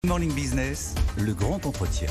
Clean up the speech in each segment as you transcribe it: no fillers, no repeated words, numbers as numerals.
Morning Business, le grand entretien.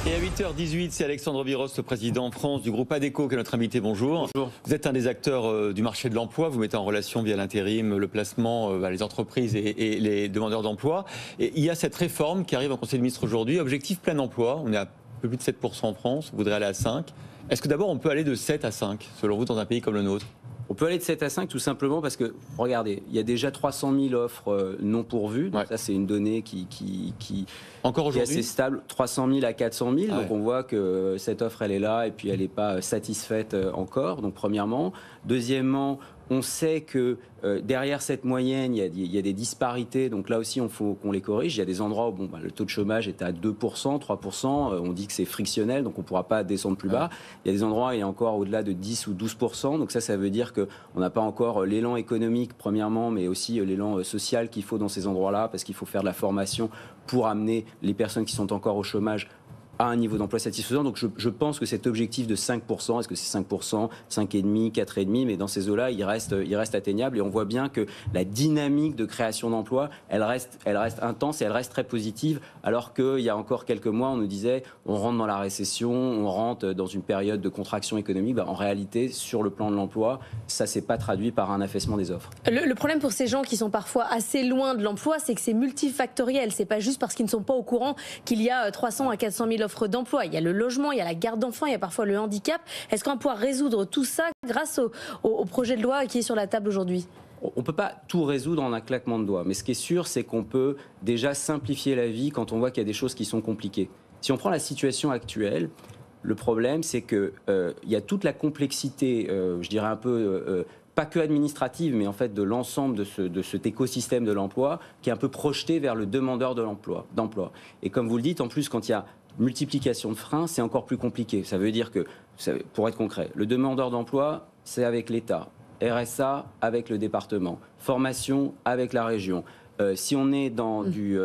Et à 8h18, c'est Alexandre Viros, le président en France du groupe Adecco, qui est notre invité. Bonjour. Bonjour. Vous êtes un des acteurs du marché de l'emploi. Vous mettez en relation via l'intérim, le placement, les entreprises et les demandeurs d'emploi. Et il y a cette réforme qui arrive en Conseil des ministres aujourd'hui. Objectif plein emploi. On est à un peu plus de 7% en France. On voudrait aller à 5%. Est-ce que d'abord on peut aller de 7 à 5, selon vous, dans un pays comme le nôtre ? On peut aller de 7 à 5 tout simplement parce que, regardez, il y a déjà 300 000 offres non pourvues. Donc ça, c'est une donnée qui Encore est assez stable. 300 000 à 400 000. Donc on voit que cette offre, elle est là et puis elle n'est pas satisfaite encore. Donc premièrement. Deuxièmement, on sait que derrière cette moyenne, il y a des disparités. Donc là aussi, il faut qu'on les corrige. Il y a des endroits où le taux de chômage est à 2%, 3%. On dit que c'est frictionnel, donc on ne pourra pas descendre plus bas. Il y a des endroits où il y a encore au-delà de 10 ou 12%. Donc ça veut dire qu'on n'a pas encore l'élan économique, premièrement, mais aussi l'élan social qu'il faut dans ces endroits-là, parce qu'il faut faire de la formation pour amener les personnes qui sont encore au chômage à un niveau d'emploi satisfaisant. Donc je pense que cet objectif de 5%, est-ce que c'est 5%, 5,5%, 4,5%, mais dans ces eaux-là, il reste atteignable. Et on voit bien que la dynamique de création d'emplois, elle reste intense et elle reste très positive, alors qu'il y a encore quelques mois, on nous disait on rentre dans la récession, on rentre dans une période de contraction économique. En réalité, sur le plan de l'emploi, ça ne s'est pas traduit par un affaissement des offres. Le problème pour ces gens qui sont parfois assez loin de l'emploi, c'est que c'est multifactoriel. C'est pas juste parce qu'ils ne sont pas au courant qu'il y a 300 à 400 000 offres d'emploi. Il y a le logement, il y a la garde d'enfants, il y a parfois le handicap. Est-ce qu'on va pouvoir résoudre tout ça grâce au projet de loi qui est sur la table aujourd'hui ? On ne peut pas tout résoudre en un claquement de doigts. Mais ce qui est sûr, c'est qu'on peut déjà simplifier la vie quand on voit qu'il y a des choses qui sont compliquées. Si on prend la situation actuelle, le problème, c'est qu'il y a toute la complexité, je dirais un peu... pas que administrative, mais en fait de l'ensemble de cet écosystème de l'emploi qui est un peu projeté vers le demandeur d'emploi. Et comme vous le dites, en plus, quand il y a multiplication de freins, c'est encore plus compliqué. Ça veut dire que, pour être concret, le demandeur d'emploi, c'est avec l'État, RSA avec le département, formation avec la région. Si on est dans du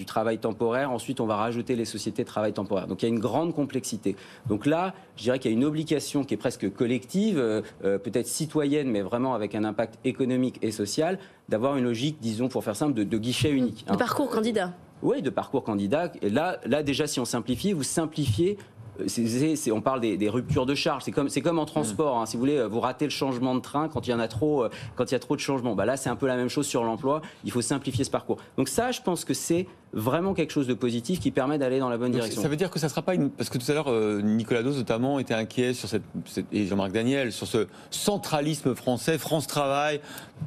travail temporaire, ensuite on va rajouter les sociétés de travail temporaire. Donc il y a une grande complexité. Donc là, je dirais qu'il y a une obligation qui est presque collective, peut-être citoyenne, mais vraiment avec un impact économique et social, d'avoir une logique, disons pour faire simple, de guichet unique. De parcours candidat. Oui, de parcours candidat. Et là déjà, si on simplifie, vous simplifiez. On parle des ruptures de charge. C'est comme en transport. Si vous voulez, vous ratez le changement de train quand il y en a trop, quand il y a trop de changements. Là, c'est un peu la même chose sur l'emploi. Il faut simplifier ce parcours. Donc ça, je pense que c'est vraiment quelque chose de positif qui permet d'aller dans la bonne direction. Ça veut dire que ça ne sera pas une... Parce que tout à l'heure, Nicolas Dose notamment était inquiet sur et Jean-Marc Daniel, sur ce centralisme français, France Travail,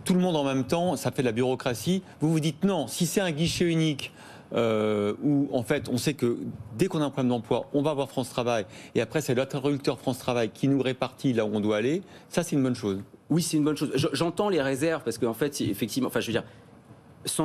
tout le monde en même temps, ça fait de la bureaucratie. Vous vous dites non, si c'est un guichet unique, où en fait on sait que dès qu'on a un problème d'emploi, on va voir France Travail et après c'est l'interlocuteur France Travail qui nous répartit là où on doit aller, ça c'est une bonne chose. Oui, c'est une bonne chose. J'entends les réserves parce qu'en fait, effectivement, je veux dire,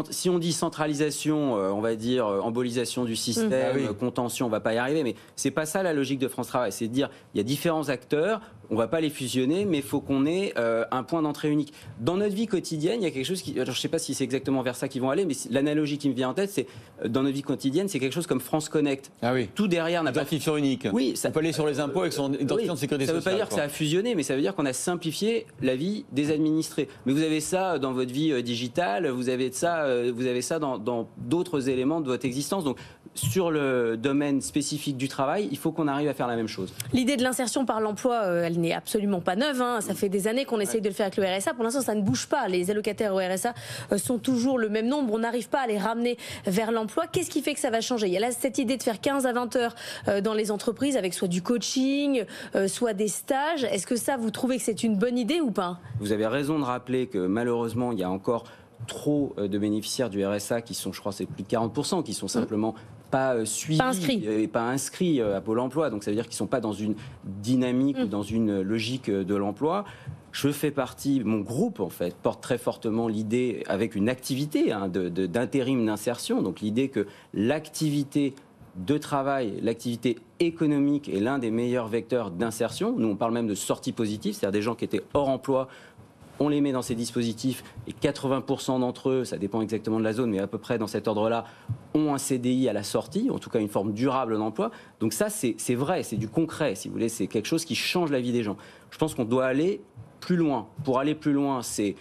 si on dit centralisation, on va dire embolisation du système, contention, on va pas y arriver, mais c'est pas ça la logique de France Travail. C'est de dire il y a différents acteurs, on va pas les fusionner, mais il faut qu'on ait un point d'entrée unique. Dans notre vie quotidienne, il y a quelque chose qui, alors je sais pas si c'est exactement vers ça qu'ils vont aller, mais l'analogie qui me vient en tête, c'est dans notre vie quotidienne, c'est quelque chose comme France Connect. Ah oui. Tout derrière n'a pas identifiant unique. Oui, ça on peut aller sur les impôts avec son identifiant de sécurité sociale. Ça veut pas dire que ça a fusionné, mais ça veut dire qu'on a simplifié la vie des administrés. Mais vous avez ça dans votre vie digitale, vous avez ça dans d'autres éléments de votre existence. Donc sur le domaine spécifique du travail, il faut qu'on arrive à faire la même chose. L'idée de l'insertion par l'emploi, elle n'est absolument pas neuve. Ça fait des années qu'on essaye de le faire avec le RSA. Pour l'instant, ça ne bouge pas. Les allocataires au RSA sont toujours le même nombre. On n'arrive pas à les ramener vers l'emploi. Qu'est-ce qui fait que ça va changer ? Il y a là cette idée de faire 15 à 20 heures dans les entreprises avec soit du coaching, soit des stages. Est-ce que ça, vous trouvez que c'est une bonne idée ou pas ? Vous avez raison de rappeler que malheureusement, il y a encore trop de bénéficiaires du RSA qui sont, je crois, c'est plus de 40%, qui sont simplement pas suivis et pas inscrits à Pôle emploi. Donc ça veut dire qu'ils ne sont pas dans une dynamique ou dans une logique de l'emploi. Je fais partie, mon groupe en fait, porte très fortement l'idée, avec une activité d'intérim d'insertion, donc l'idée que l'activité de travail, l'activité économique est l'un des meilleurs vecteurs d'insertion. Nous, on parle même de sortie positive, c'est-à-dire des gens qui étaient hors emploi, on les met dans ces dispositifs et 80% d'entre eux, ça dépend exactement de la zone, mais à peu près dans cet ordre-là, ont un CDI à la sortie, en tout cas une forme durable d'emploi. Donc ça, c'est vrai, c'est du concret, si vous voulez, c'est quelque chose qui change la vie des gens. Je pense qu'on doit aller plus loin. Pour aller plus loin, c'est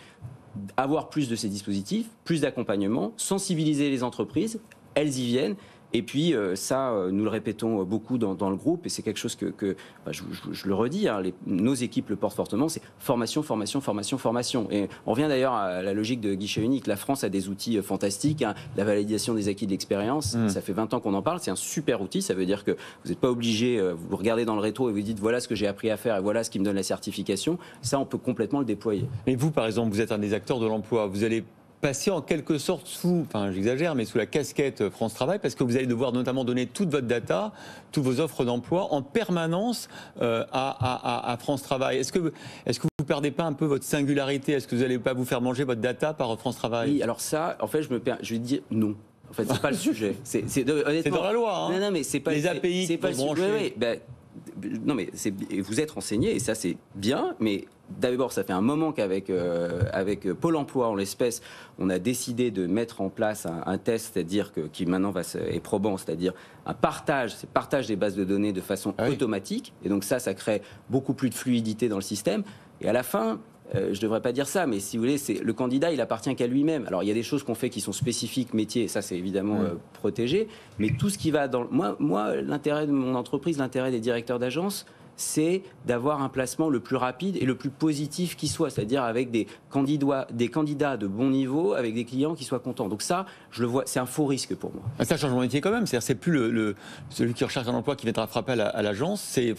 avoir plus de ces dispositifs, plus d'accompagnement, sensibiliser les entreprises, elles y viennent. Et puis ça, nous le répétons beaucoup dans le groupe, et c'est quelque chose que je le redis, hein, nos équipes le portent fortement, c'est formation, formation, formation, formation. Et on revient d'ailleurs à la logique de guichet unique. La France a des outils fantastiques, hein, la validation des acquis de l'expérience, ça fait 20 ans qu'on en parle, c'est un super outil, ça veut dire que vous n'êtes pas obligé, vous regardez dans le rétro et vous dites voilà ce que j'ai appris à faire et voilà ce qui me donne la certification. Ça, on peut complètement le déployer. Mais vous, par exemple, vous êtes un des acteurs de l'emploi, vous allez passer en quelque sorte sous, enfin j'exagère, mais sous la casquette France Travail, parce que vous allez devoir notamment donner toute votre data, toutes vos offres d'emploi en permanence à France Travail. Est-ce que vous ne perdez pas un peu votre singularité? Est-ce que vous n'allez pas vous faire manger votre data par France Travail? Oui, alors ça, en fait, je vais dire non. En fait, c'est pas le sujet. C'est dans la loi. Hein. Non, mais c'est pas les API. C'est pas le sujet. Non, mais vous êtes renseigné et ça c'est bien, mais d'abord ça fait un moment qu'avec Pôle Emploi en l'espèce, on a décidé de mettre en place un test, c'est-à-dire qui maintenant est probant, c'est-à-dire un partage des bases de données de façon automatique, et donc ça crée beaucoup plus de fluidité dans le système, et à la fin, je ne devrais pas dire ça, mais si vous voulez, le candidat, il appartient qu'à lui-même. Alors, il y a des choses qu'on fait qui sont spécifiques métiers, et ça, c'est évidemment protégé. Mais tout ce qui va dans... Moi, l'intérêt de mon entreprise, l'intérêt des directeurs d'agence, c'est d'avoir un placement le plus rapide et le plus positif qui soit, c'est-à-dire avec des candidats de bon niveau, avec des clients qui soient contents. Donc ça, je le vois, c'est un faux risque pour moi. Ça change mon métier quand même, c'est plus celui qui recherche un emploi qui viendra frapper à l'agence, c'est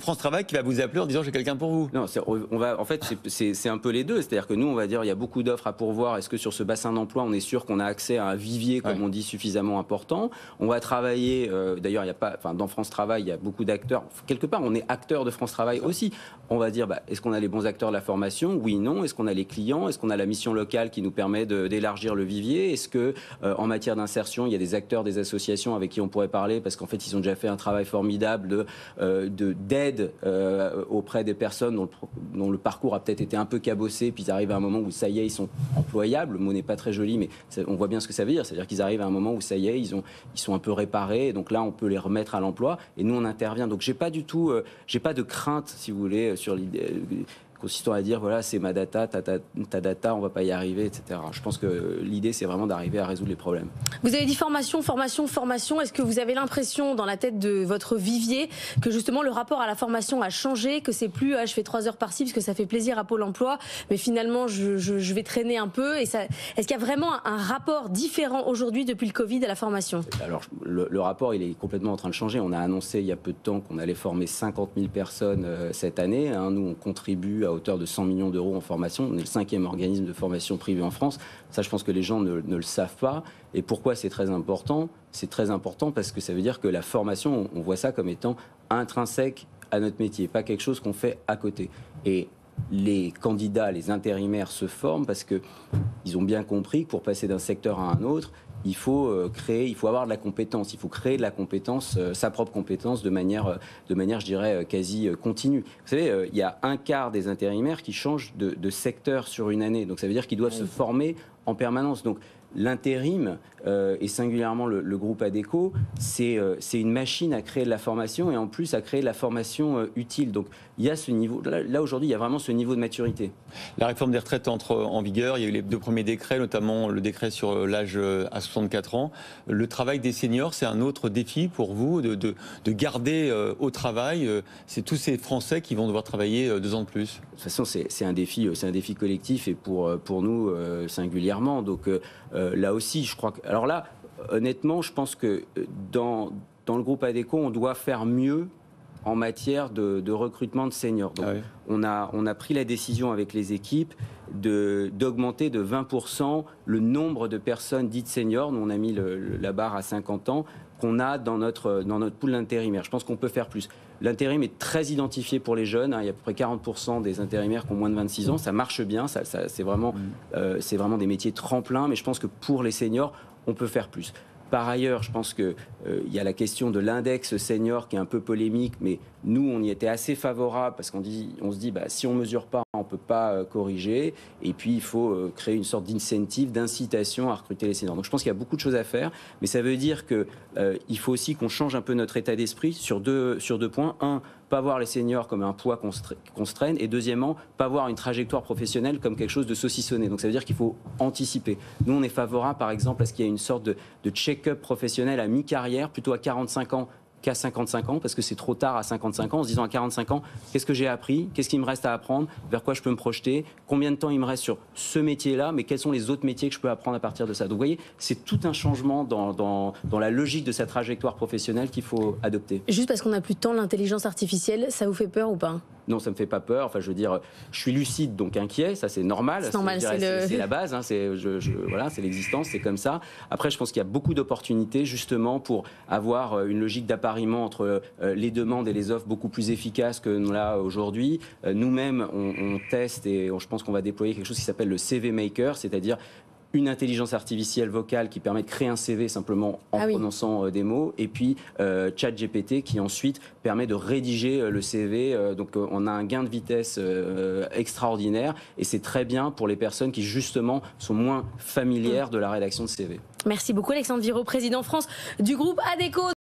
France Travail qui va vous appeler en disant j'ai quelqu'un pour vous. Non, en fait, c'est un peu les deux, c'est-à-dire que nous, on va dire il y a beaucoup d'offres à pourvoir, est-ce que sur ce bassin d'emploi, on est sûr qu'on a accès à un vivier, comme on dit, suffisamment important? On va travailler, d'ailleurs, dans France Travail, il y a beaucoup d'acteurs, quelque part, on est acteur de France Travail aussi. On va dire, est-ce qu'on a les bons acteurs de la formation? Oui, non. Est-ce qu'on a les clients? Est-ce qu'on a la mission locale qui nous permet d'élargir le vivier? Est-ce que, en matière d'insertion, il y a des acteurs, des associations avec qui on pourrait parler parce qu'en fait, ils ont déjà fait un travail formidable d'aide auprès des personnes dont le parcours a peut-être été un peu cabossé, puis ils arrivent à un moment où ça y est, ils sont employables. Le mot n'est pas très joli, mais on voit bien ce que ça veut dire. C'est-à-dire qu'ils arrivent à un moment où ça y est, ils sont un peu réparés. Et donc là, on peut les remettre à l'emploi. Et nous, on intervient. Donc, j'ai pas de crainte, si vous voulez, sur l'idée consistant à dire voilà, c'est ma data, ta data, on va pas y arriver, etc. Je pense que l'idée, c'est vraiment d'arriver à résoudre les problèmes. Vous avez dit formation, formation, formation. Est-ce que vous avez l'impression dans la tête de votre vivier que justement le rapport à la formation a changé, que c'est plus je fais 3 heures par-ci parce que ça fait plaisir à Pôle emploi, mais finalement je vais traîner un peu, et ça, est-ce qu'il y a vraiment un rapport différent aujourd'hui depuis le Covid à la formation? Alors le rapport, il est complètement en train de changer. On a annoncé il y a peu de temps qu'on allait former 50 000 personnes cette année. Nous, on contribue à hauteur de 100 millions d'euros en formation. On est le 5e organisme de formation privée en France. Ça, je pense que les gens ne le savent pas. Et pourquoi c'est très important? C'est très important parce que ça veut dire que la formation, on voit ça comme étant intrinsèque à notre métier, pas quelque chose qu'on fait à côté. Et les candidats, les intérimaires se forment parce qu'ils ont bien compris que pour passer d'un secteur à un autre, il faut avoir de la compétence, il faut créer de la compétence, sa propre compétence de manière, je dirais, quasi continue. Vous savez, il y a un quart des intérimaires qui changent de secteur sur une année, donc ça veut dire qu'ils doivent se former en permanence. Donc l'intérim, et singulièrement le groupe Adecco, c'est une machine à créer de la formation et en plus à créer de la formation utile. Donc il y a ce niveau, là aujourd'hui, il y a vraiment ce niveau de maturité. La réforme des retraites entre en vigueur, il y a eu les 2 premiers décrets, notamment le décret sur l'âge à 64 ans. Le travail des seniors, c'est un autre défi pour vous de garder au travail tous ces Français qui vont devoir travailler 2 ans de plus. De toute façon, c'est un défi collectif et pour nous singulièrement. Donc là aussi, je crois que... Alors là, honnêtement, je pense que dans le groupe Adecco, on doit faire mieux en matière de recrutement de seniors. Donc, on a pris la décision avec les équipes d'augmenter de 20% le nombre de personnes dites seniors. Nous, on a mis la barre à 50 ans qu'on a dans notre pool d'intérimaires. Je pense qu'on peut faire plus. L'intérim est très identifié pour les jeunes. Il y a à peu près 40% des intérimaires qui ont moins de 26 ans. Ça marche bien. C'est vraiment des métiers tremplins. Mais je pense que pour les seniors, on peut faire plus. Par ailleurs, je pense qu'il y a la question de l'index senior qui est un peu polémique, mais nous, on y était assez favorable parce se dit, si on ne mesure pas en on ne peut pas corriger. Et puis, il faut créer une sorte d'incentive, d'incitation à recruter les seniors. Donc, je pense qu'il y a beaucoup de choses à faire. Mais ça veut dire qu'il faut aussi qu'on change un peu notre état d'esprit sur deux points. Un, pas voir les seniors comme un poids qu'on se traîne. Et deuxièmement, pas voir une trajectoire professionnelle comme quelque chose de saucissonné. Donc, ça veut dire qu'il faut anticiper. Nous, on est favorable, par exemple, à ce qu'il y ait une sorte de check-up professionnel à mi-carrière, plutôt à 45 ans qu'à 55 ans, parce que c'est trop tard à 55 ans, en se disant à 45 ans, qu'est-ce que j'ai appris, qu'est-ce qu'il me reste à apprendre, vers quoi je peux me projeter, combien de temps il me reste sur ce métier-là, mais quels sont les autres métiers que je peux apprendre à partir de ça. Donc vous voyez, c'est tout un changement dans la logique de sa trajectoire professionnelle qu'il faut adopter. Juste parce qu'on n'a plus de temps, l'intelligence artificielle, ça vous fait peur ou pas ? Non, ça me fait pas peur. Enfin, je veux dire, je suis lucide, donc inquiet. Ça, c'est normal. C'est normal, c'est la base. Hein, voilà, c'est l'existence, c'est comme ça. Après, je pense qu'il y a beaucoup d'opportunités justement pour avoir une logique d'appariement entre les demandes et les offres beaucoup plus efficaces que nous là aujourd'hui. Nous-mêmes, on teste et je pense qu'on va déployer quelque chose qui s'appelle le CV Maker, c'est-à-dire une intelligence artificielle vocale qui permet de créer un CV simplement en prononçant des mots, et puis ChatGPT qui ensuite permet de rédiger le CV. Donc on a un gain de vitesse extraordinaire, et c'est très bien pour les personnes qui justement sont moins familières de la rédaction de CV. Merci beaucoup Alexandre Viraud, président France du groupe Adecco.